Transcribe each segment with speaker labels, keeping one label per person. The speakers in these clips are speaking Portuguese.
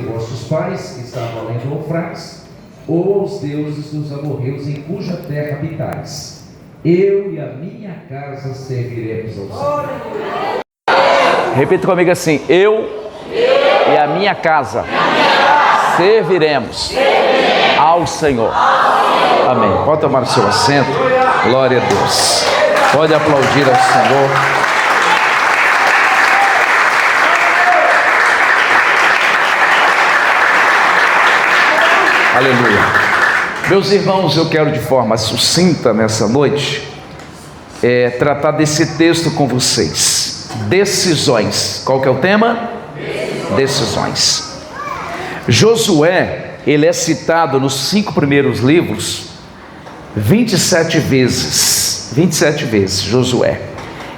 Speaker 1: vossos pais que estavam além do Eufrates, ou aos deuses dos amorreus em cuja terra habitais. Eu e a minha casa serviremos ao Senhor.
Speaker 2: Repita comigo assim: eu e a minha casa serviremos ao Senhor. Amém. Pode tomar o seu assento. Glória a Deus. Pode aplaudir ao Senhor. Aleluia. Meus irmãos, eu quero de forma sucinta nessa noite tratar desse texto com vocês. Decisões. Qual que é o tema? Decisões. Josué, ele é citado nos 5 primeiros livros 27 vezes. 27 vezes, Josué.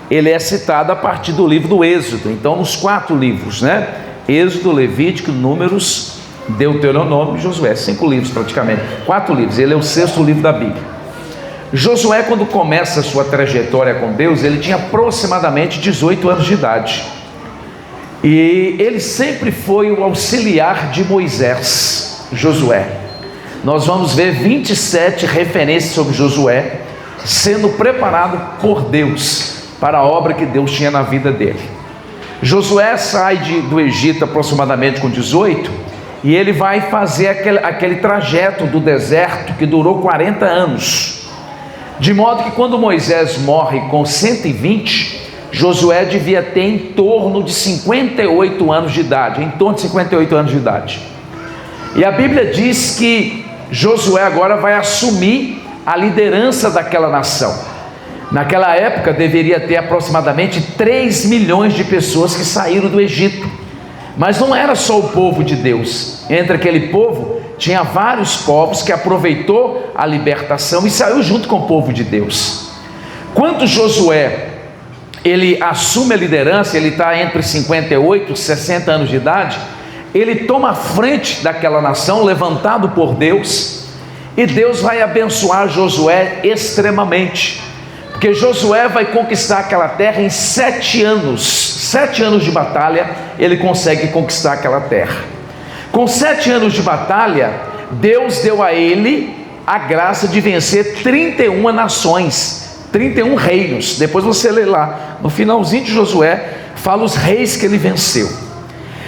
Speaker 2: Ele é citado a partir do livro do Êxodo. Então, nos 4 livros, né? Êxodo, Levítico, Números, Deuteronômio e Josué. 5 livros praticamente. 4 livros. Ele é o 6º livro da Bíblia. Josué, quando começa a sua trajetória com Deus, ele tinha aproximadamente 18 anos de idade. E ele sempre foi o auxiliar de Moisés, Josué. Nós vamos ver 27 referências sobre Josué sendo preparado por Deus para a obra que Deus tinha na vida dele. Josué sai do Egito aproximadamente com 18 e ele vai fazer aquele trajeto do deserto que durou 40 anos. De modo que quando Moisés morre com 120, Josué devia ter em torno de 58 anos de idade, em torno de 58 anos de idade. E a Bíblia diz que Josué agora vai assumir a liderança daquela nação. Naquela época deveria ter aproximadamente 3 milhões de pessoas que saíram do Egito. Mas não era só o povo de Deus. Entre aquele povo tinha vários povos que aproveitou a libertação e saiu junto com o povo de Deus. Quando Josué ele assume a liderança, ele está entre 58 e 60 anos de idade, ele toma a frente daquela nação, levantado por Deus, e Deus vai abençoar Josué extremamente, porque Josué vai conquistar aquela terra em 7 anos, 7 anos de batalha, ele consegue conquistar aquela terra. Com 7 anos de batalha, Deus deu a ele a graça de vencer 31 nações, 31 reinos. Depois você lê lá, no finalzinho de Josué, fala os reis que ele venceu.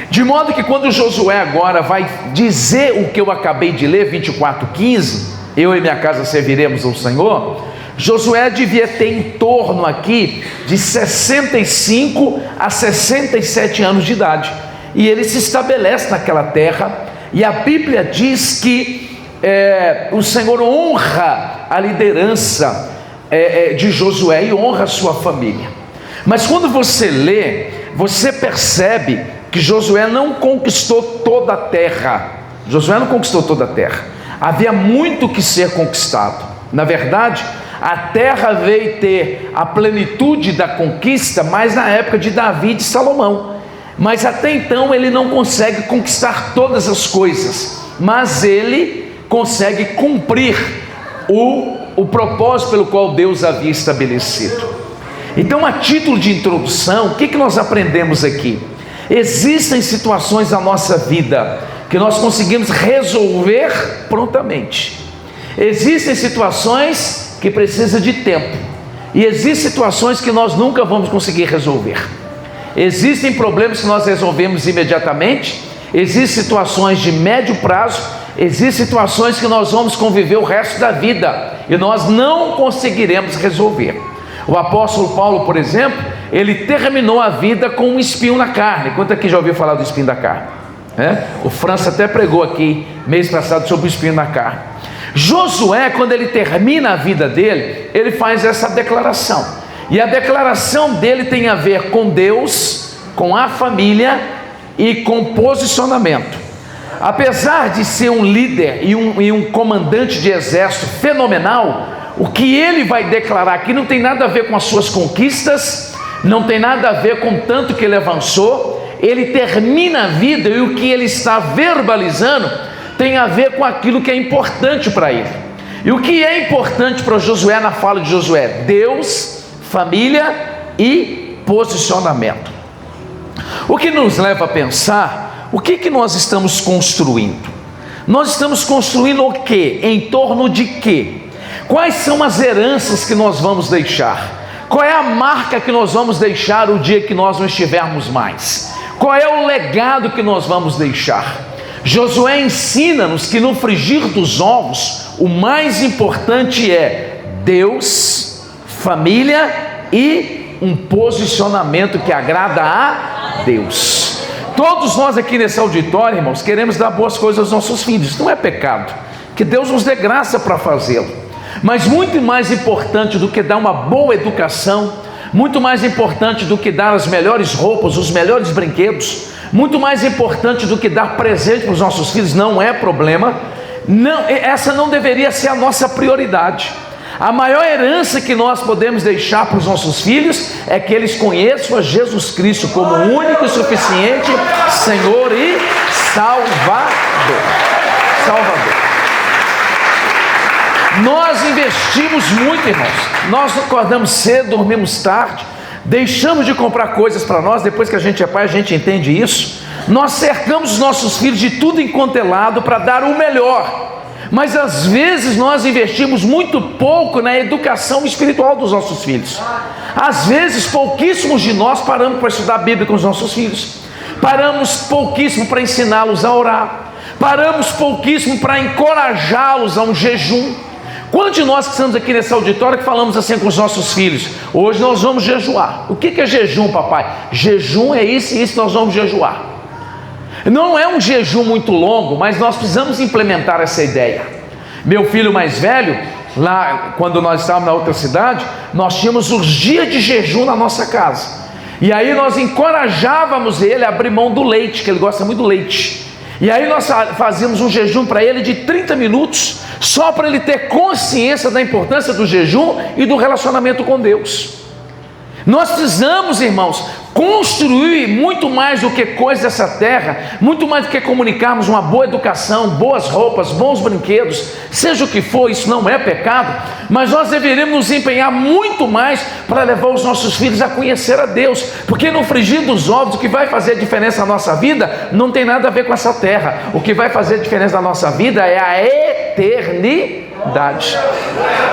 Speaker 2: De modo que quando Josué agora vai dizer o que eu acabei de ler, 24:15, eu e minha casa serviremos ao Senhor, Josué devia ter em torno aqui de 65 a 67 anos de idade. E ele se estabelece naquela terra, e a Bíblia diz que o Senhor honra a liderança de Josué e honra a sua família. Mas quando você lê, você percebe que Josué não conquistou toda a terra. Josué não conquistou toda a terra. Havia muito que ser conquistado. Na verdade, a terra veio ter a plenitude da conquista mais na época de Davi e de Salomão. Mas até então ele não consegue conquistar todas as coisas, mas ele consegue cumprir o propósito pelo qual Deus havia estabelecido. Então, a título de introdução, o que nós aprendemos aqui? Existem situações na nossa vida que nós conseguimos resolver prontamente. Existem situações que precisam de tempo, e existem situações que nós nunca vamos conseguir resolver. Existem problemas que nós resolvemos imediatamente, existem situações de médio prazo, existem situações que nós vamos conviver o resto da vida e nós não conseguiremos resolver. O apóstolo Paulo, por exemplo, ele terminou a vida com um espinho na carne. Quanto aqui já ouviu falar do espinho da carne? O França até pregou aqui mês passado sobre o espinho na carne. Josué, quando ele termina a vida dele, ele faz essa declaração. E a declaração dele tem a ver com Deus, com a família e com posicionamento. Apesar de ser um líder e um comandante de exército fenomenal, o que ele vai declarar aqui não tem nada a ver com as suas conquistas, não tem nada a ver com tanto que ele avançou. Ele termina a vida e o que ele está verbalizando tem a ver com aquilo que é importante para ele. E o que é importante para Josué na fala de Josué? Deus, família e posicionamento. O que nos leva a pensar o que nós estamos construindo? Nós estamos construindo o quê? Em torno de quê? Quais são as heranças que nós vamos deixar? Qual é a marca que nós vamos deixar o dia que nós não estivermos mais? Qual é o legado que nós vamos deixar? Josué ensina-nos que no frigir dos ovos, o mais importante é Deus, família e um posicionamento que agrada a Deus. Todos nós aqui nesse auditório, irmãos, queremos dar boas coisas aos nossos filhos. Isso não é pecado, que Deus nos dê graça para fazê-lo. Mas muito mais importante do que dar uma boa educação, muito mais importante do que dar as melhores roupas, os melhores brinquedos, muito mais importante do que dar presente para os nossos filhos, não é problema, não, essa não deveria ser a nossa prioridade. A maior herança que nós podemos deixar para os nossos filhos é que eles conheçam a Jesus Cristo como o único e suficiente Senhor e Salvador. Nós investimos muito, irmãos. Nós acordamos cedo, dormimos tarde, deixamos de comprar coisas para nós. Depois que a gente é pai, a gente entende isso. Nós cercamos os nossos filhos de tudo enquanto é lado para dar o melhor. Mas às vezes nós investimos muito pouco na educação espiritual dos nossos filhos. Às vezes pouquíssimos de nós paramos para estudar a Bíblia com os nossos filhos. Paramos pouquíssimo para ensiná-los a orar. Paramos pouquíssimo para encorajá-los a um jejum. Quantos de nós que estamos aqui nesse auditório que falamos assim com os nossos filhos? Hoje nós vamos jejuar. O que é jejum, papai? Jejum é isso e isso, nós vamos jejuar. Não é um jejum muito longo, mas nós precisamos implementar essa ideia. Meu filho mais velho, lá quando nós estávamos na outra cidade, nós tínhamos os dias de jejum na nossa casa. E aí nós encorajávamos ele a abrir mão do leite, que ele gosta muito do leite. E aí nós fazíamos um jejum para ele de 30 minutos, só para ele ter consciência da importância do jejum e do relacionamento com Deus. Nós precisamos, irmãos, construir muito mais do que coisas dessa terra, muito mais do que comunicarmos uma boa educação, boas roupas, bons brinquedos, seja o que for, isso não é pecado, mas nós deveríamos nos empenhar muito mais para levar os nossos filhos a conhecer a Deus, porque no frigir dos ovos, o que vai fazer a diferença na nossa vida não tem nada a ver com essa terra. O que vai fazer a diferença na nossa vida é a eternidade.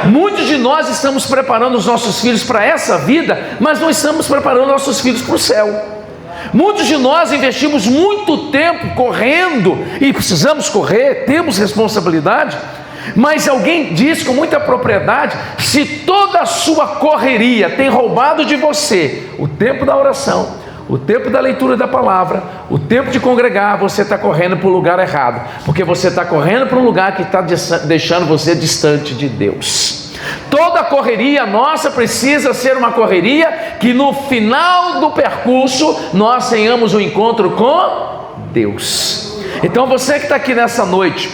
Speaker 2: Muitos de nós estamos preparando os nossos filhos para essa vida, mas não estamos preparando nossos filhos para o céu. Muitos de nós investimos muito tempo correndo, e precisamos correr, temos responsabilidade, mas alguém diz com muita propriedade: se toda a sua correria tem roubado de você o tempo da oração, o tempo da leitura da palavra, o tempo de congregar, você está correndo para o lugar errado, porque você está correndo para um lugar que está deixando você distante de Deus. Toda correria nossa precisa ser uma correria que no final do percurso nós tenhamos um encontro com Deus. Então você que está aqui nessa noite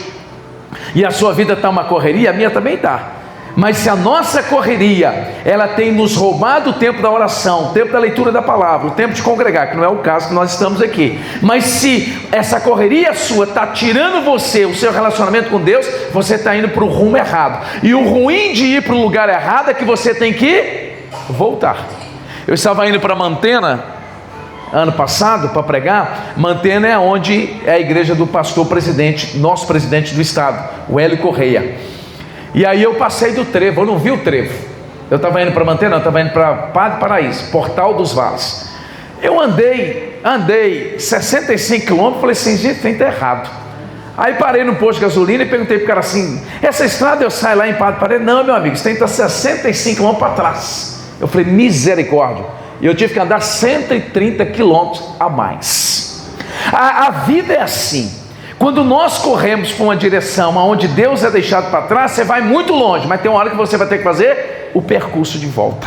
Speaker 2: e a sua vida está uma correria, a minha também está. Mas se a nossa correria, ela tem nos roubado o tempo da oração, o tempo da leitura da palavra, o tempo de congregar, que não é o caso que nós estamos aqui, mas se essa correria sua está tirando você, o seu relacionamento com Deus, você está indo para o rumo errado. E o ruim de ir para o lugar errado é que você tem que voltar. Eu estava indo para Mantena ano passado para pregar. Mantena é onde é a igreja do pastor presidente, nosso presidente do estado, o Hélio Correia. E aí eu passei do trevo, eu não vi o trevo. Eu estava indo para Mantena, eu estava indo para Padre Paraíso, Portal dos Vales. Eu andei 65 quilômetros, falei assim, gente, tem que estar errado. Aí parei no posto de gasolina e perguntei para o cara assim: essa estrada eu saio lá em Padre Paraíso? Não, meu amigo, você tem que estar 65 quilômetros para trás. Eu falei, misericórdia. E eu tive que andar 130 quilômetros a mais. A vida é assim. Quando nós corremos para uma direção onde Deus é deixado para trás, você vai muito longe, mas tem uma hora que você vai ter que fazer o percurso de volta.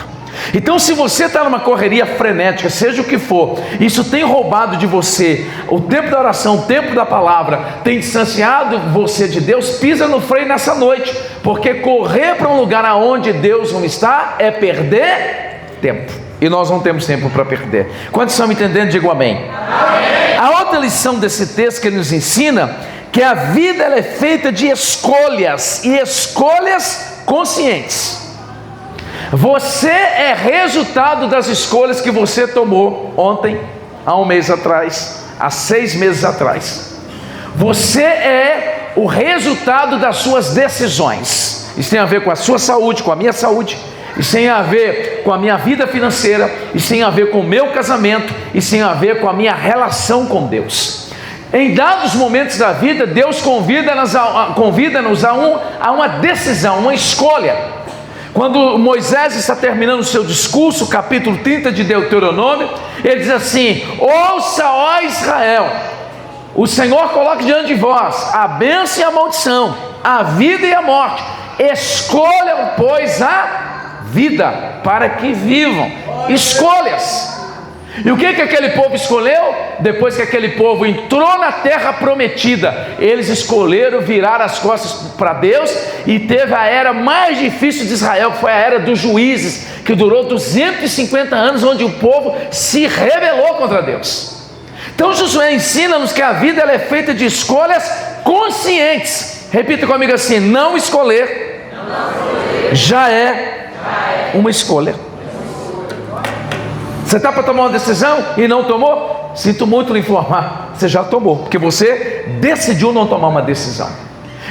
Speaker 2: Então, se você está numa correria frenética, seja o que for, isso tem roubado de você o tempo da oração, o tempo da palavra, tem distanciado você de Deus, pisa no freio nessa noite, porque correr para um lugar aonde Deus não está é perder tempo. E nós não temos tempo para perder. Quantos estão me entendendo? Digam amém. Amém. A outra lição desse texto que ele nos ensina, que a vida ela é feita de escolhas, e escolhas conscientes. Você é resultado das escolhas que você tomou ontem, há um mês atrás, há 6 meses atrás. Você é o resultado das suas decisões. Isso tem a ver com a sua saúde, com a minha saúde. Isso tem a ver com a minha vida financeira. Isso tem a ver com o meu casamento. Isso tem a ver com a minha relação com Deus. Em dados momentos da vida, Deus convida-nos a uma decisão, uma escolha. Quando Moisés está terminando o seu discurso, capítulo 30 de Deuteronômio, ele diz assim: ouça, ó Israel, o Senhor coloca diante de vós a bênção e a maldição, a vida e a morte. Escolham, pois, a vida, para que vivam. Escolhas. E o que aquele povo escolheu? Depois que aquele povo entrou na terra prometida, eles escolheram virar as costas para Deus, e teve a era mais difícil de Israel, que foi a era dos juízes, que durou 250 anos, onde o povo se rebelou contra Deus. Então Josué ensina-nos que a vida ela é feita de escolhas conscientes. Repita comigo assim: não escolher já é uma escolha. Você está para tomar uma decisão e não tomou? Sinto muito lhe informar, você já tomou, porque você decidiu não tomar uma decisão.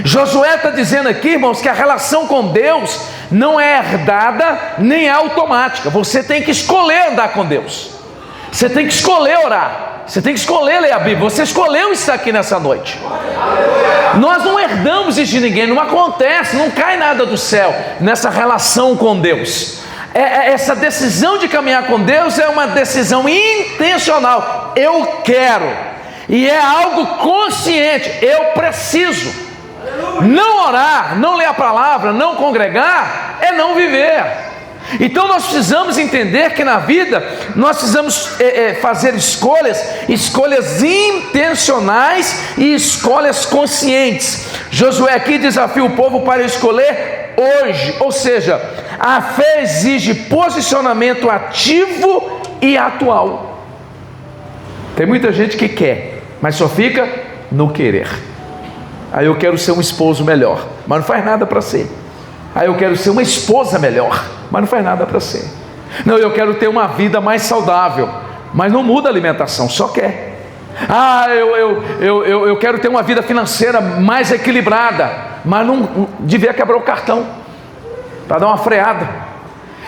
Speaker 2: Josué está dizendo aqui, irmãos, que a relação com Deus não é herdada nem é automática. Você tem que escolher andar com Deus. Você tem que escolher orar. Você tem que escolher ler a Bíblia. Você escolheu estar aqui nessa noite. Nós não herdamos isso de ninguém, não acontece, não cai nada do céu nessa relação com Deus. Essa decisão de caminhar com Deus é uma decisão intencional. Eu quero, e é algo consciente. Eu preciso. Não orar, não ler a palavra, não congregar, é não viver. Então nós precisamos entender que na vida nós precisamos fazer escolhas intencionais e escolhas conscientes. Josué aqui desafia o povo para escolher hoje, ou seja, a fé exige posicionamento ativo e atual. Tem muita gente que quer, mas só fica no querer. Aí eu quero ser um esposo melhor, mas não faz nada para ser. Aí eu quero ser uma esposa melhor, mas não faz nada para ser. Não, eu quero ter uma vida mais saudável, mas não muda a alimentação, só quer. Eu quero ter uma vida financeira mais equilibrada, mas não devia quebrar o cartão para dar uma freada.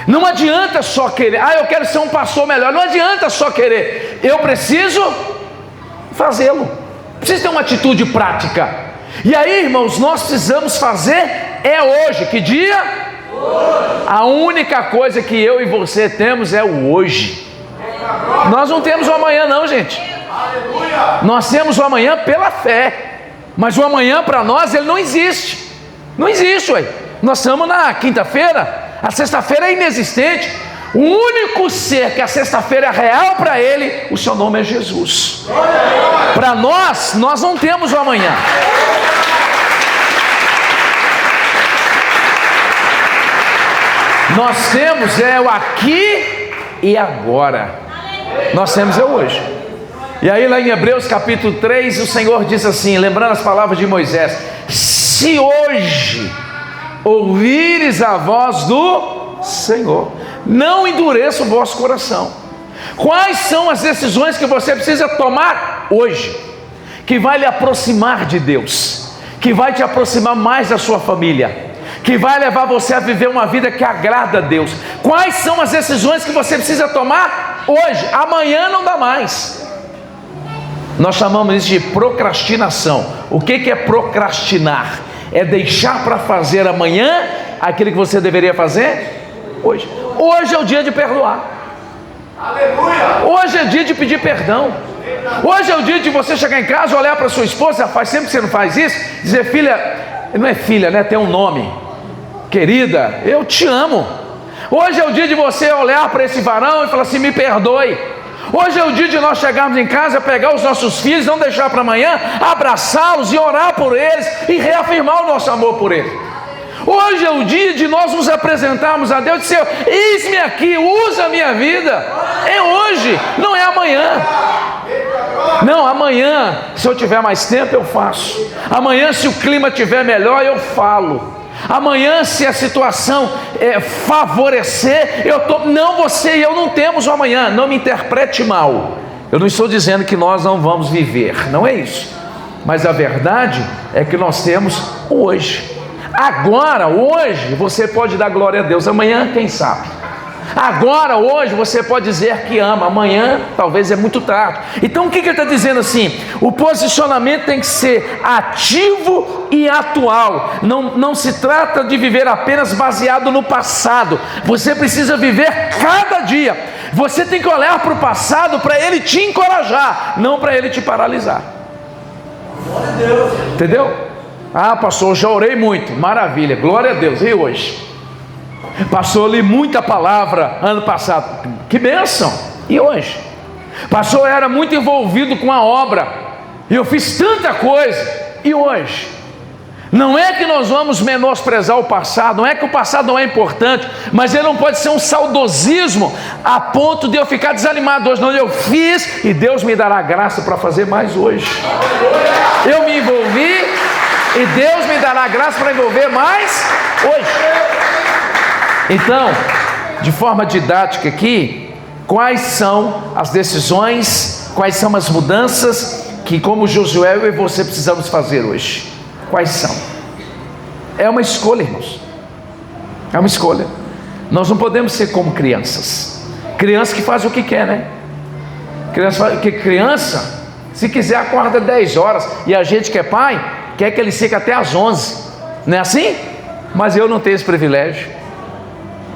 Speaker 2: Não adianta só querer. Eu quero ser um pastor melhor. Não adianta só querer. Eu preciso fazê-lo. Preciso ter uma atitude prática. E aí, irmãos, nós precisamos fazer hoje. Que dia? Hoje. A única coisa que eu e você temos é o hoje. Nós não temos o amanhã não, gente. Aleluia. Nós temos o amanhã pela fé, mas o amanhã para nós ele não existe. Não existe, ué. Nós estamos na quinta-feira, a sexta-feira é inexistente. O único ser que a sexta-feira é real para ele, o seu nome é Jesus. Para nós não temos o amanhã. Nós temos o aqui e agora. Nós temos o hoje. E aí lá em Hebreus capítulo 3, o Senhor diz assim, lembrando as palavras de Moisés: se hoje ouvires a voz do Senhor, não endureça o vosso coração. Quais são as decisões que você precisa tomar hoje, que vai lhe aproximar de Deus, que vai te aproximar mais da sua família, que vai levar você a viver uma vida que agrada a Deus? Quais são as decisões que você precisa tomar hoje? Amanhã não dá mais. Nós chamamos isso de procrastinação. O que é procrastinar? É deixar para fazer amanhã aquilo que você deveria fazer hoje. Hoje é o dia de perdoar. Aleluia! Hoje é dia de pedir perdão. Hoje é o dia de você chegar em casa, olhar para sua esposa, faz tempo que você não faz isso, dizer: filha, não é filha, né? Tem um nome. Querida, eu te amo. Hoje é o dia de você olhar para esse varão e falar assim: me perdoe. Hoje é o dia de nós chegarmos em casa, pegar os nossos filhos, não deixar para amanhã, abraçá-los e orar por eles e reafirmar o nosso amor por eles. Hoje é o dia de nós nos apresentarmos a Deus e dizer: eis-me aqui, usa a minha vida. É hoje, não é amanhã. Não, amanhã, se eu tiver mais tempo, eu faço. Amanhã, se o clima estiver melhor, eu falo. Amanhã, se a situação favorecer, não, você e eu não temos o amanhã. Não me interprete mal. Eu não estou dizendo que nós não vamos viver, não é isso. Mas a verdade é que nós temos hoje. Agora, hoje, você pode dar glória a Deus. Amanhã, quem sabe? Agora, hoje, você pode dizer que ama. Amanhã, talvez é muito tarde. Então, o que ele está dizendo assim? O posicionamento tem que ser ativo e atual. Não se trata de viver apenas baseado no passado. Você precisa viver cada dia. Você tem que olhar para o passado para ele te encorajar, não para ele te paralisar. Glória a Deus. Entendeu? Ah, pastor, já orei muito. Maravilha, glória a Deus. E hoje? Pastor, li muita palavra ano passado. Que bênção. E hoje? Pastor, era muito envolvido com a obra. E eu fiz tanta coisa. E hoje? Não é que nós vamos menosprezar o passado, não é que o passado não é importante, mas ele não pode ser um saudosismo a ponto de eu ficar desanimado hoje. Não, eu fiz e Deus me dará graça para fazer mais hoje. Eu me envolvi e Deus me dará graça para envolver mais hoje. Então, de forma didática aqui, quais são as decisões, quais são as mudanças que, como Josué, eu e você precisamos fazer hoje? Quais são? É uma escolha, irmãos. É uma escolha. Nós não podemos ser como crianças. Criança que faz o que quer, né? Criança, se quiser, acorda 10 horas. E a gente que é pai, quer que ele fique até às 11. Não é assim? Mas eu não tenho esse privilégio.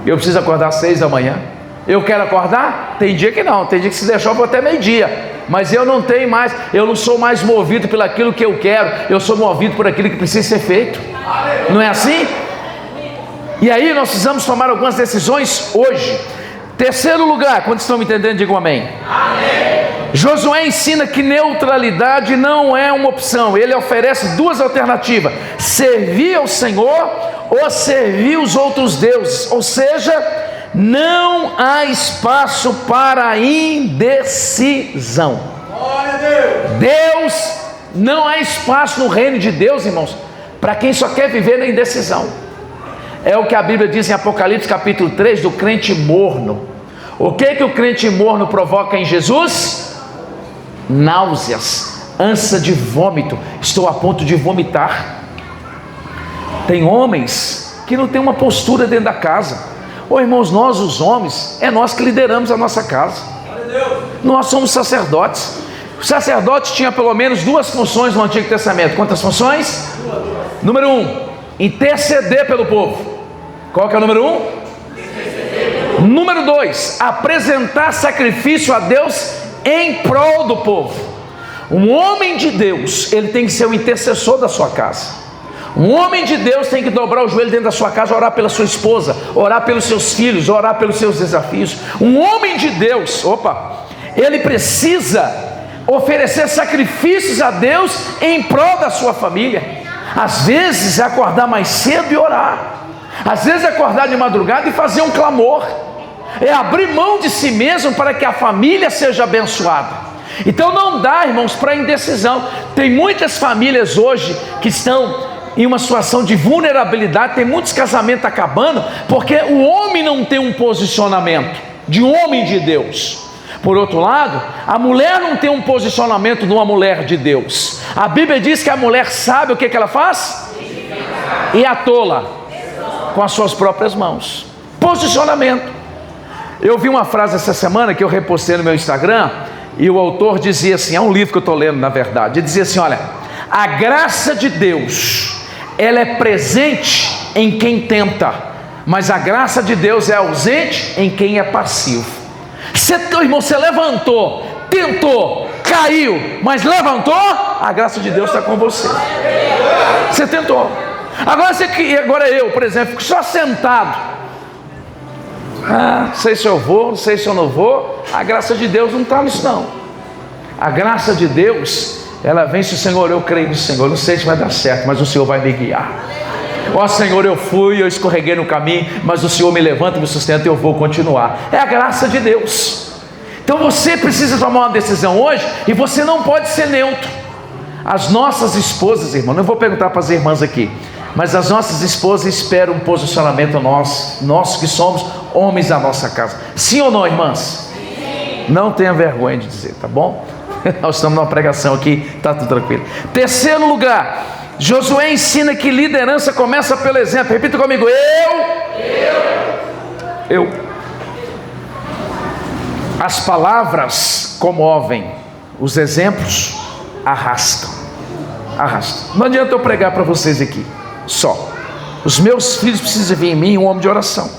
Speaker 2: Eu preciso acordar às 6 da manhã. Eu quero acordar? Tem dia que não. Tem dia que se deixar eu vou até meio-dia. Mas eu não tenho mais, eu não sou mais movido pelo aquilo que eu quero, eu sou movido por aquilo que precisa ser feito. Não é assim? E aí nós precisamos tomar algumas decisões hoje. Terceiro lugar, quando estão me entendendo, digam amém. Amém. Josué ensina que neutralidade não é uma opção. Ele oferece duas alternativas: servir ao Senhor ou servir os outros deuses. Ou seja, não há espaço para indecisão. Deus, não há espaço no reino de Deus, irmãos, para quem só quer viver na indecisão. É o que a Bíblia diz em Apocalipse capítulo 3, do crente morno. O que o crente morno provoca em Jesus? Náuseas, ânsia de vômito. Estou a ponto de vomitar. Tem homens que não têm uma postura dentro da casa. Ô irmãos, nós os homens, é nós que lideramos a nossa casa. Nós somos sacerdotes. O sacerdote tinha pelo menos duas funções no Antigo Testamento. Quantas funções? Número 1, interceder pelo povo. Qual que é o número 1? Número 2, apresentar sacrifício a Deus em prol do povo. Um homem de Deus, ele tem que ser o intercessor da sua casa. Um homem de Deus tem que dobrar o joelho dentro da sua casa, orar pela sua esposa, orar pelos seus filhos, orar pelos seus desafios. Um homem de Deus, ele precisa oferecer sacrifícios a Deus em prol da sua família. Às vezes é acordar mais cedo e orar. Às vezes é acordar de madrugada e fazer um clamor. É abrir mão de si mesmo para que a família seja abençoada. Então não dá, irmãos, para indecisão. Tem muitas famílias hoje que estão em uma situação de vulnerabilidade, tem muitos casamentos acabando, porque o homem não tem um posicionamento de homem de Deus. Por outro lado, a mulher não tem um posicionamento de uma mulher de Deus. A Bíblia diz que a mulher sabe o que ela faz? E a tola com as suas próprias mãos. Posicionamento. Eu vi uma frase essa semana que eu repostei no meu Instagram, e o autor dizia assim, é um livro que eu estou lendo na verdade, ele dizia assim, olha, a graça de Deus, ela é presente em quem tenta, mas a graça de Deus é ausente em quem é passivo. Irmão, você levantou, tentou, caiu, mas levantou, a graça de Deus está com você. Você tentou. Agora eu, por exemplo, fico só sentado. Não sei se eu vou, não sei se eu não vou. A graça de Deus não está nisso não. A graça de Deus, ela vem se o Senhor, eu creio no Senhor, não sei se vai dar certo, mas o Senhor vai me guiar. Ó Senhor, eu escorreguei no caminho, mas o Senhor me levanta, me sustenta e eu vou continuar. É a graça de Deus. Então você precisa tomar uma decisão hoje, e você não pode ser neutro. As nossas esposas, irmão, não vou perguntar para as irmãs aqui, mas as nossas esposas esperam um posicionamento nosso, nós que somos homens da nossa casa. Sim ou não, irmãs? Sim. Não tenha vergonha de dizer, tá bom? Nós estamos numa pregação aqui, está tudo tranquilo. Terceiro lugar, Josué ensina que liderança começa pelo exemplo. Repita comigo: eu. As palavras comovem, os exemplos arrastam. Não adianta eu pregar para vocês aqui só. Os meus filhos precisam ver em mim um homem de oração.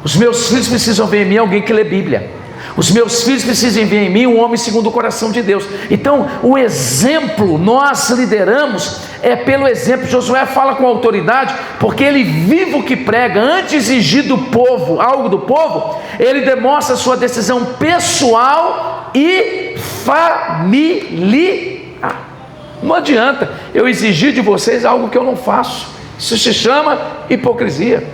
Speaker 2: Os meus filhos precisam ver em mim alguém que lê Bíblia. Os meus filhos precisam ver em mim um homem segundo o coração de Deus. Então, o exemplo, nós lideramos pelo exemplo. Josué fala com autoridade, porque ele vive o que prega. Antes de exigir do povo algo do povo, ele demonstra sua decisão pessoal e familiar. Não adianta eu exigir de vocês algo que eu não faço. Isso se chama hipocrisia.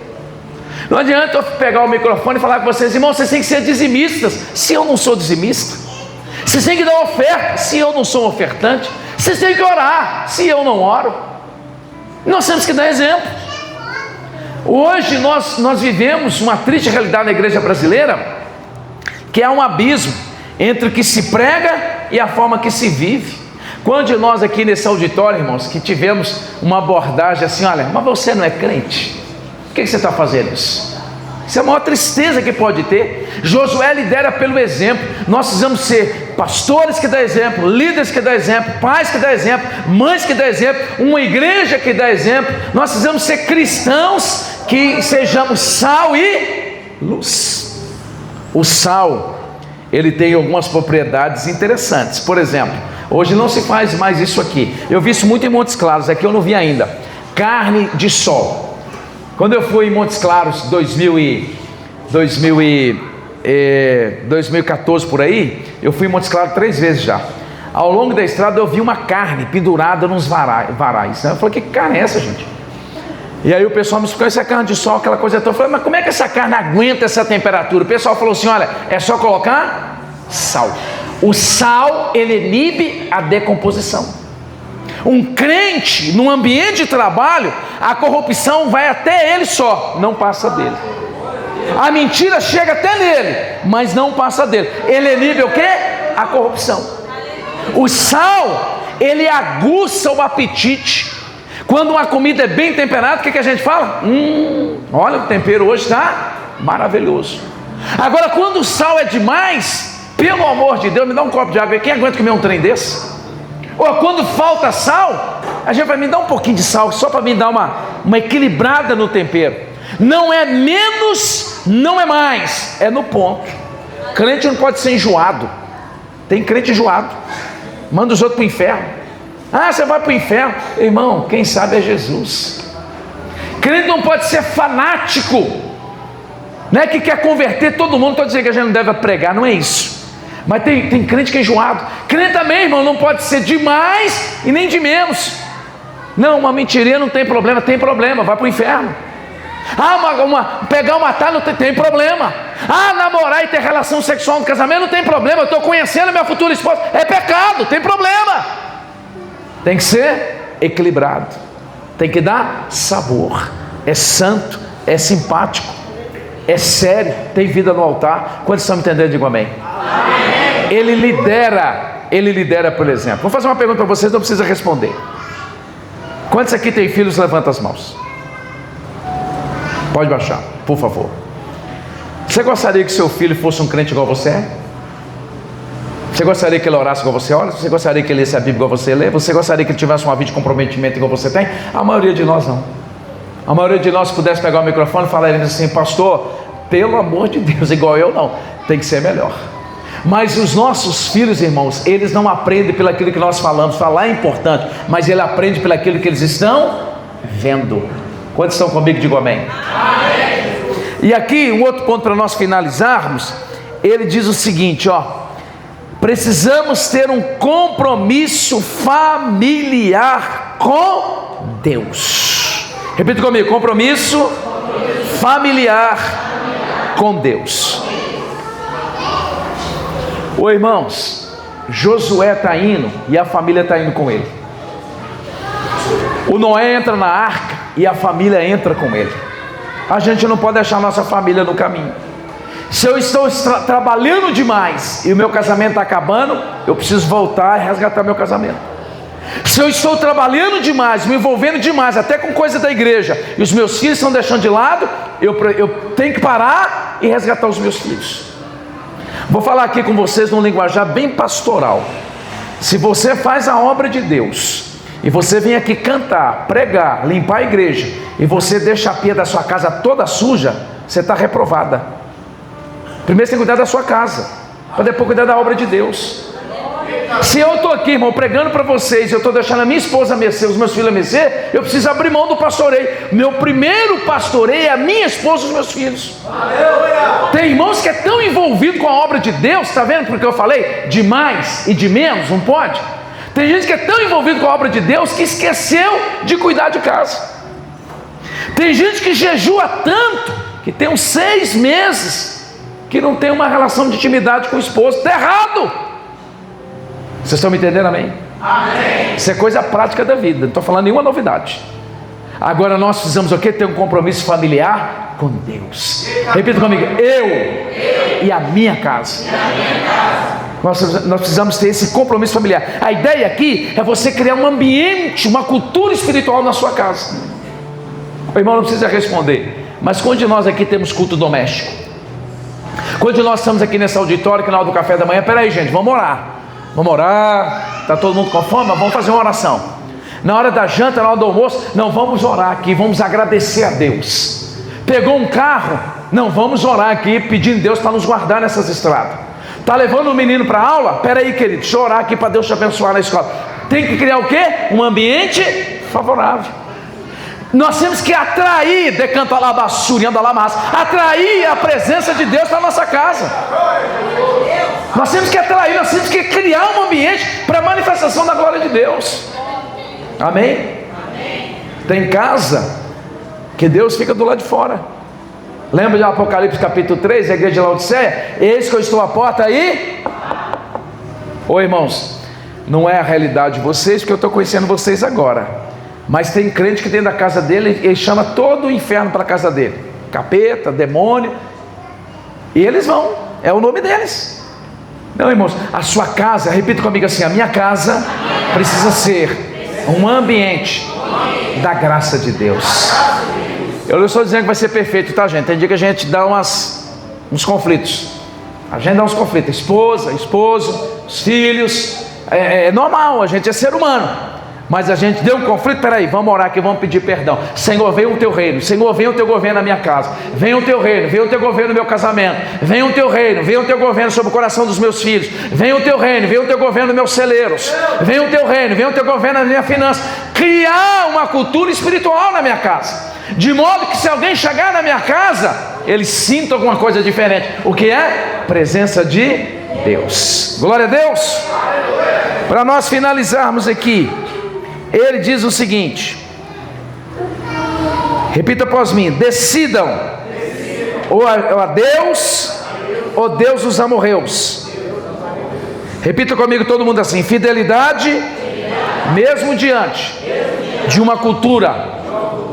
Speaker 2: Não adianta eu pegar o microfone e falar com vocês: irmãos, vocês têm que ser dizimistas, se eu não sou dizimista. Vocês têm que dar oferta, se eu não sou um ofertante. Vocês têm que orar, se eu não oro. Nós temos que dar exemplo. Hoje nós vivemos uma triste realidade na igreja brasileira, que é um abismo entre o que se prega e a forma que se vive. Quando de nós aqui nesse auditório, irmãos, que tivemos uma abordagem assim: olha, mas você não é crente? Por que você está fazendo isso? Isso é a maior tristeza que pode ter. Josué lidera pelo exemplo. Nós precisamos ser pastores que dão exemplo, líderes que dão exemplo, pais que dão exemplo, mães que dão exemplo, uma igreja que dá exemplo. Nós precisamos ser cristãos que sejamos sal e luz. O sal, ele tem algumas propriedades interessantes. Por exemplo, hoje não se faz mais isso aqui. Eu vi isso muito em Montes Claros, aqui eu não vi ainda. Carne de sol. Quando eu fui em Montes Claros, 2014 por aí, eu fui em Montes Claros 3 vezes já. Ao longo da estrada eu vi uma carne pendurada nos varais. Eu falei: que carne é essa, gente? E aí o pessoal me explicou: essa carne de sol, aquela coisa toda. Eu falei: mas como é que essa carne aguenta essa temperatura? O pessoal falou assim: olha, é só colocar sal. O sal, ele inibe a decomposição. Um crente, num ambiente de trabalho, a corrupção vai até ele só, não passa dele. A mentira chega até nele, mas não passa dele. Ele inibe o quê? A corrupção. O sal, ele aguça o apetite. Quando uma comida é bem temperada, o que a gente fala? Olha, o tempero hoje está maravilhoso. Agora, quando o sal é demais, pelo amor de Deus, me dá um copo de água aí. Quem aguenta comer um trem desse? Ou quando falta sal, a gente vai me dar um pouquinho de sal, só para me dar uma equilibrada no tempero. Não é menos, não é mais, é no ponto. Crente não pode ser enjoado. Tem crente enjoado, manda os outros para o inferno. Ah, você vai para o inferno. Irmão, quem sabe é Jesus. Crente não pode ser fanático, né, que quer converter todo mundo. Estou dizendo que a gente não deve pregar, não é isso. Mas tem crente que é enjoado. Crente também, irmão, não pode ser de mais e nem de menos. Não, uma mentirinha não tem problema. Tem problema, vai para o inferno. Pegar uma talha não tem problema. Namorar e ter relação sexual no casamento não tem problema. Eu estou conhecendo a minha futura esposa, é pecado, tem problema. Tem que ser equilibrado, tem que dar sabor. É santo, é simpático, é sério, tem vida no altar. Quantos estão me entendendo? Digo amém. Amém. Ele lidera pelo exemplo. Vou fazer uma pergunta para vocês, não precisa responder. Quantos aqui têm filhos? Levanta as mãos. Pode baixar, por favor. Você gostaria que seu filho fosse um crente igual você é? Você gostaria que ele orasse igual você ora? Você gostaria que ele lesse a Bíblia igual você lê? Você gostaria que ele tivesse uma vida de comprometimento igual você tem? A maioria de nós não. A maioria de nós, se pudesse pegar o microfone e falar assim: pastor, pelo amor de Deus, igual eu não, tem que ser melhor. Mas os nossos filhos, irmãos, eles não aprendem pelo aquilo que nós falamos. Falar é importante, mas ele aprende pelo aquilo que eles estão vendo. Quantos estão comigo? Digo amém. Amém. E aqui um outro ponto para nós finalizarmos. Ele diz o seguinte, precisamos ter um compromisso familiar com Deus. Repita comigo: compromisso familiar com Deus. Ô irmãos, Josué está indo e a família está indo com ele. O Noé entra na arca e a família entra com ele. A gente não pode deixar a nossa família no caminho. Se eu estou trabalhando demais e o meu casamento está acabando, eu preciso voltar e resgatar meu casamento. Se eu estou trabalhando demais, me envolvendo demais, até com coisa da igreja, e os meus filhos estão deixando de lado, eu tenho que parar e resgatar os meus filhos. Vou falar aqui com vocês num linguajar bem pastoral. Se você faz a obra de Deus, e você vem aqui cantar, pregar, limpar a igreja, e você deixa a pia da sua casa toda suja, você está reprovada. Primeiro você tem que cuidar da sua casa, para depois cuidar da obra de Deus. Se eu estou aqui, irmão, pregando para vocês, eu estou deixando a minha esposa mexer, os meus filhos mexer, eu preciso abrir mão do pastoreio. Meu primeiro pastoreio é a minha esposa e os meus filhos. Tem irmãos que é tão envolvido com a obra de Deus, está vendo porque eu falei de mais e de menos, não pode? Tem gente que é tão envolvido com a obra de Deus que esqueceu de cuidar de casa. Tem gente que jejua tanto que tem uns 6 meses que não tem uma relação de intimidade com o esposo. Está errado. Vocês estão me entendendo, amém? Amém. Isso é coisa prática da vida, não estou falando nenhuma novidade. Agora nós precisamos o quê? Ter um compromisso familiar com Deus. Repita comigo: eu e a minha casa. Nós precisamos ter esse compromisso familiar. A ideia aqui é você criar um ambiente, uma cultura espiritual na sua casa. O irmão não precisa responder, mas quando de nós aqui temos culto doméstico? Quando nós estamos aqui nesse auditório, que na hora do café da manhã, peraí gente, vamos orar. Vamos orar, está todo mundo com fome, mas vamos fazer uma oração. Na hora da janta, na hora do almoço, não, vamos orar aqui, vamos agradecer a Deus. Pegou um carro, não, vamos orar aqui, pedindo a Deus para nos guardar nessas estradas. Está levando um menino para a aula? Peraí querido, deixa eu orar aqui para Deus te abençoar na escola. Tem que criar o quê? Um ambiente favorável. Nós temos que atrair, atrair a presença de Deus para a nossa casa. Nós temos que atrair, nós temos que criar um ambiente para a manifestação da glória de Deus. Amém? Tem casa que Deus fica do lado de fora. Lembra de Apocalipse capítulo 3, a igreja de Laodiceia? Eis que eu estou à porta aí. Ô irmãos, não é a realidade de vocês, porque eu estou conhecendo vocês agora. Mas tem crente que dentro da casa dele, ele chama todo o inferno para a casa dele. Capeta, demônio. E eles vão, é o nome deles. Não, irmãos, a sua casa, repita comigo assim: a minha casa precisa ser um ambiente da graça de Deus. Eu não estou dizendo que vai ser perfeito, tá gente? Tem dia que a gente dá uns conflitos. A gente dá uns conflitos, esposa, esposo, os filhos. É normal, a gente é ser humano. Mas a gente deu um conflito, peraí, vamos orar aqui, vamos pedir perdão. Senhor, venha o teu reino. Senhor, venha o teu governo na minha casa. Venha o teu reino, venha o teu governo no meu casamento. Venha o teu reino, venha o teu governo sobre o coração dos meus filhos. Venha o teu reino, venha o teu governo nos meus celeiros. Venha o teu reino, venha o teu governo na minha finança. Criar uma cultura espiritual na minha casa, de modo que se alguém chegar na minha casa, ele sinta alguma coisa diferente. O que é? Presença de Deus. Glória a Deus. Para nós finalizarmos aqui, ele diz o seguinte, repita após mim: decidam, ou a Deus, ou Deus os amorreus. Repita comigo todo mundo assim: fidelidade, mesmo diante de uma cultura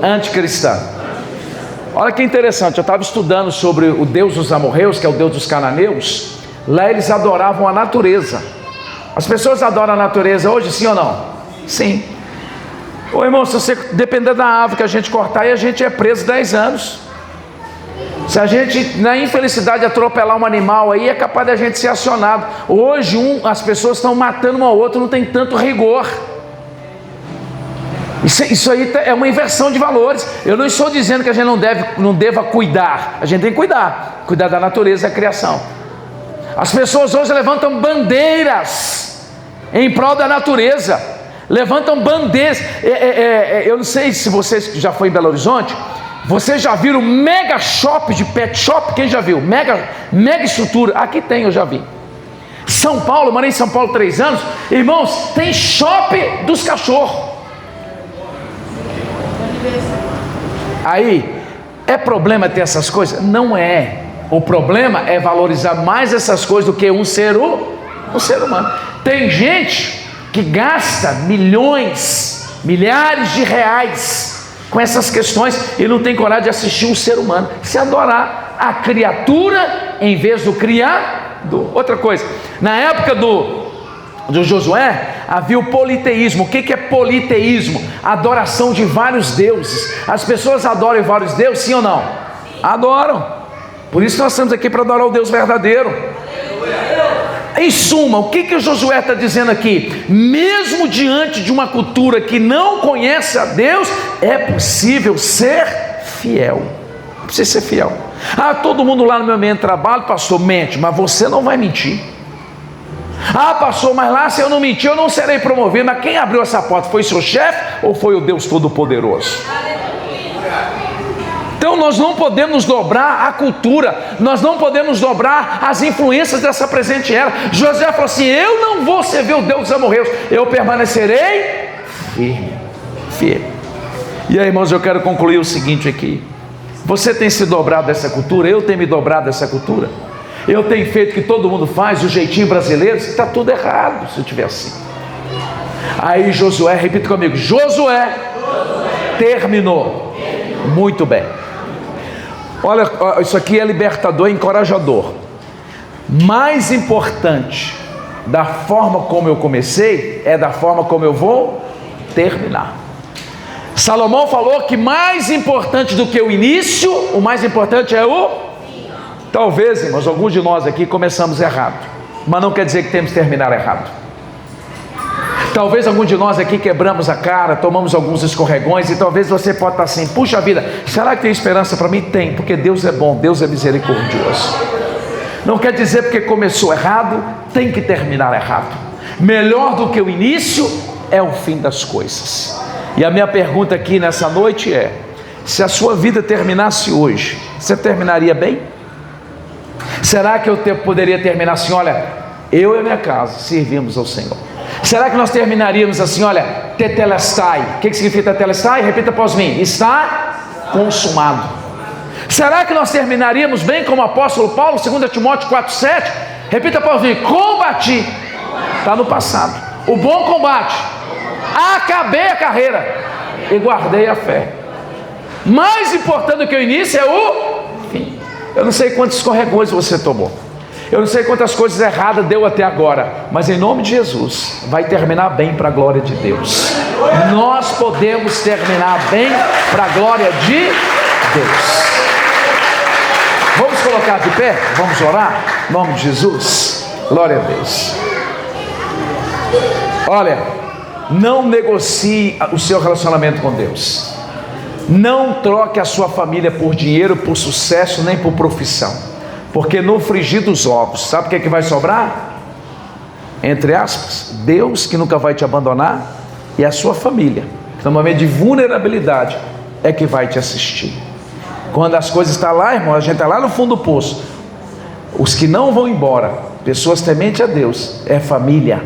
Speaker 2: anticristã. Olha que interessante, eu estava estudando sobre o Deus dos amorreus, que é o Deus dos cananeus. Lá eles adoravam a natureza. As pessoas adoram a natureza hoje, sim ou não? Sim. Ô irmão, se você depender da árvore que a gente cortar, e a gente é preso 10 anos. Se a gente, na infelicidade, atropelar um animal aí, é capaz de a gente ser acionado. Hoje, as pessoas estão matando um ao outro, não tem tanto rigor. Isso aí é uma inversão de valores. Eu não estou dizendo que a gente não deva cuidar. A gente tem que cuidar da natureza e da criação. As pessoas hoje levantam bandeiras em prol da natureza. Levantam bandeiras. Eu não sei se vocês já foram em Belo Horizonte. Vocês já viram mega shop de pet shop? Quem já viu? Mega estrutura. Aqui tem, eu já vi. São Paulo, eu morei em São Paulo 3 anos. Irmãos, tem shopping dos cachorros. Aí, é problema ter essas coisas? Não é. O problema é valorizar mais essas coisas do que um ser humano. Tem gente que gasta milhões, milhares de reais com essas questões e não tem coragem de assistir um ser humano. Se adorar a criatura em vez do Criador. Outra coisa, na época do Josué, havia o politeísmo. O que é politeísmo? Adoração de vários deuses. As pessoas adoram vários deuses, sim ou não? Adoram. Por isso nós estamos aqui para adorar o Deus verdadeiro. Em suma, o que o Josué está dizendo aqui? Mesmo diante de uma cultura que não conhece a Deus, é possível ser fiel. Precisa ser fiel. Ah, todo mundo lá no meu ambiente de trabalho, pastor, mente, mas você não vai mentir. Ah, pastor, mas lá se eu não mentir, eu não serei promovido. Mas quem abriu essa porta? Foi seu chefe ou foi o Deus Todo-Poderoso? Então nós não podemos dobrar a cultura, nós não podemos dobrar as influências dessa presente era. José falou assim: eu não vou servir o Deus dos amorreus, eu permanecerei firme. E aí, irmãos, eu quero concluir o seguinte aqui: você tem se dobrado dessa cultura, eu tenho me dobrado dessa cultura, eu tenho feito o que todo mundo faz, o jeitinho brasileiro. Está tudo errado se eu tiver assim. Aí Josué, repita comigo: Josué terminou muito bem. Olha, isso aqui é libertador e encorajador. Mais importante da forma como eu comecei é da forma como eu vou terminar. Salomão falou que mais importante do que o início, o mais importante é o... Talvez, irmãos, alguns de nós aqui começamos errado, mas não quer dizer que temos que terminar errado. Talvez algum de nós aqui quebramos a cara, tomamos alguns escorregões, e talvez você pode estar assim: puxa vida, será que tem esperança para mim? Tem, porque Deus é bom, Deus é misericordioso. Não quer dizer porque começou errado, tem que terminar errado. Melhor do que o início é o fim das coisas. E a minha pergunta aqui nessa noite é: se a sua vida terminasse hoje, você terminaria bem? Será que eu poderia terminar assim: olha, eu e a minha casa servimos ao Senhor? Será que nós terminaríamos assim: olha, tetelestai? O que significa tetelestai? Repita após mim: está consumado. Será que nós terminaríamos bem como o apóstolo Paulo, 2 Timóteo 4,7? Repita após mim: combati. Está no passado. O bom combate. Acabei a carreira e guardei a fé. Mais importante do que o início é o fim. Eu não sei quantos escorregões você tomou, eu não sei quantas coisas erradas deu até agora, mas em nome de Jesus, vai terminar bem para a glória de Deus. Nós podemos terminar bem para a glória de Deus. Vamos colocar de pé? Vamos orar? Em nome de Jesus. Glória a Deus. Olha, não negocie o seu relacionamento com Deus. Não troque a sua família por dinheiro, por sucesso, nem por profissão. Porque no frigir dos ovos, sabe o que vai sobrar? Entre aspas, Deus, que nunca vai te abandonar, e a sua família, que no momento de vulnerabilidade é que vai te assistir. Quando as coisas estão lá, irmão, a gente está lá no fundo do poço. Os que não vão embora, pessoas tementes a Deus, é família,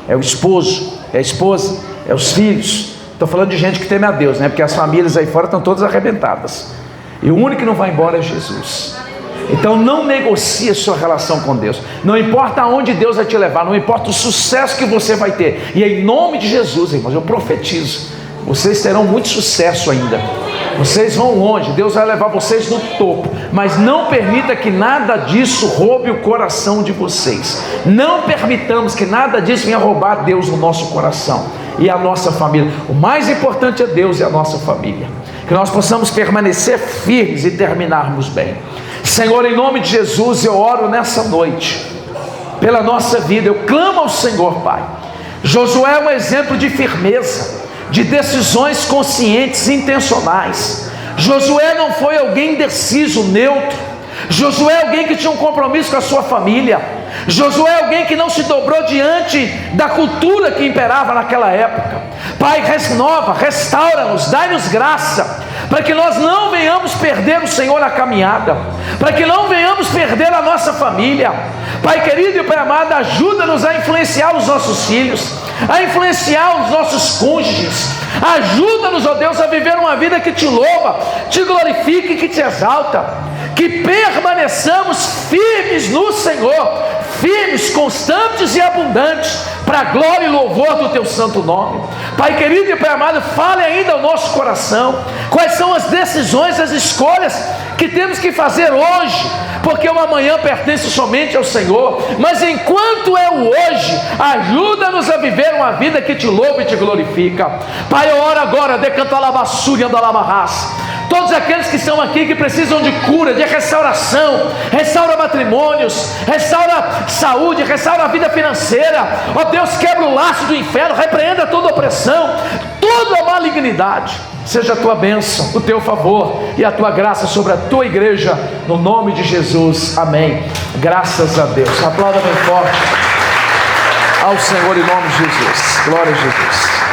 Speaker 2: é o esposo, é a esposa, é os filhos. Estou falando de gente que teme a Deus, né? Porque as famílias aí fora estão todas arrebentadas, e o único que não vai embora é Jesus. Então não negocie a sua relação com Deus. Não importa aonde Deus vai te levar, não importa o sucesso que você vai ter. E em nome de Jesus, irmãos, eu profetizo: vocês terão muito sucesso ainda. Vocês vão longe, Deus vai levar vocês no topo. Mas não permita que nada disso roube o coração de vocês. Não permitamos que nada disso venha roubar Deus no nosso coração e a nossa família. O mais importante é Deus e a nossa família. Que nós possamos permanecer firmes e terminarmos bem. Senhor, em nome de Jesus, eu oro nessa noite pela nossa vida. Eu clamo ao Senhor, Pai. Josué é um exemplo de firmeza, de decisões conscientes e intencionais. Josué não foi alguém indeciso, neutro. Josué é alguém que tinha um compromisso com a sua família. Josué é alguém que não se dobrou diante da cultura que imperava naquela época. Pai, renova, restaura-nos, dai-nos graça, para que nós não venhamos perder o Senhor na caminhada, para que não venhamos perder a nossa família. Pai querido e Pai amado, ajuda-nos a influenciar os nossos filhos, a influenciar os nossos cônjuges. Ajuda-nos, ó Deus, a viver uma vida que te louva, te glorifica e que te exalta. que permaneçamos firmes no Senhor, firmes, constantes e abundantes, para a glória e louvor do teu santo nome. Pai querido e Pai amado, fale ainda ao nosso coração, quais são as decisões, as escolhas que temos que fazer hoje, porque o amanhã pertence somente ao Senhor, mas enquanto é o hoje, ajuda-nos a viver uma vida que te louva e te glorifica. Pai, eu oro agora, decanta alabassúria da lamarras, todos aqueles que estão aqui, que precisam de cura, de restauração, restaura matrimônios, restaura saúde, restaura a vida financeira, ó Deus, quebra o laço do inferno, repreenda toda opressão, toda a malignidade. Seja a tua bênção, o teu favor e a tua graça sobre a tua igreja, no nome de Jesus, amém. Graças a Deus. Aplauda bem forte ao Senhor em nome de Jesus. Glória a Jesus.